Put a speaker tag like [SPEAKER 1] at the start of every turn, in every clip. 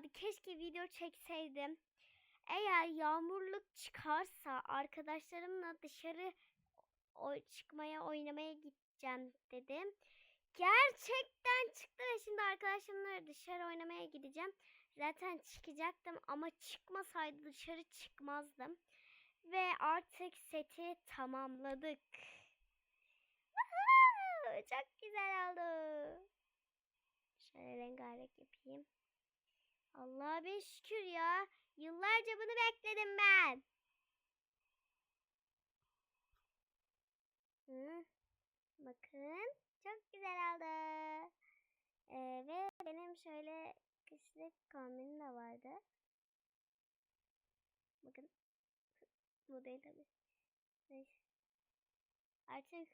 [SPEAKER 1] yağdı. Keşke video çekseydim. Eğer yağmurluk çıkarsa arkadaşlarımla dışarı çıkmaya, oynamaya gideceğim dedim. Gerçekten çıktı ve şimdi arkadaşlarımla dışarı oynamaya gideceğim. Zaten çıkacaktım ama çıkmasaydı dışarı çıkmazdım. Ve artık seti tamamladık. Çok güzel oldu. Şöyle rengarenk yapayım. Allah'a bir şükür ya. Yıllarca bunu bekledim ben. Bakın. Çok güzel oldu. Ve benim şöyle kışlık kombinim de vardı. Bakın. Bu değil tabii. Neyse. Artık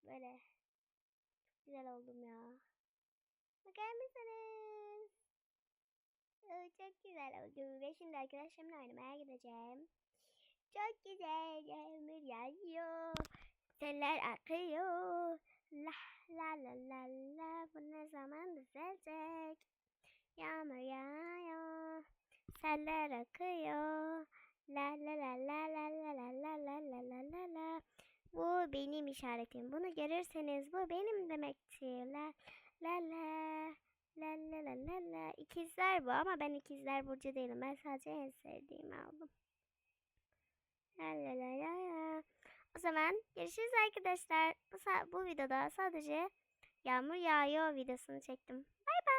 [SPEAKER 1] böyle çok güzel oldum ya. Bakar mısınız? Çok güzel oldu. Ve şimdi arkadaşlarımla oynamaya gideceğim. Çok güzel yağmur yağıyor. Seller akıyor. La la la la la. Bu ne zaman düzelecek? Yağmur yağıyor. Seller akıyor. La la la la la la la la la la la la la. Bu benim işaretim. Bunu görürseniz bu benim demektir. La la la. La la la la la. İkizler bu ama ben ikizler burcu değilim. Ben sadece en sevdiğimi aldım. La la la la la. O zaman görüşürüz arkadaşlar. Bu videoda sadece yağmur yağıyor videosunu çektim. Bay bay.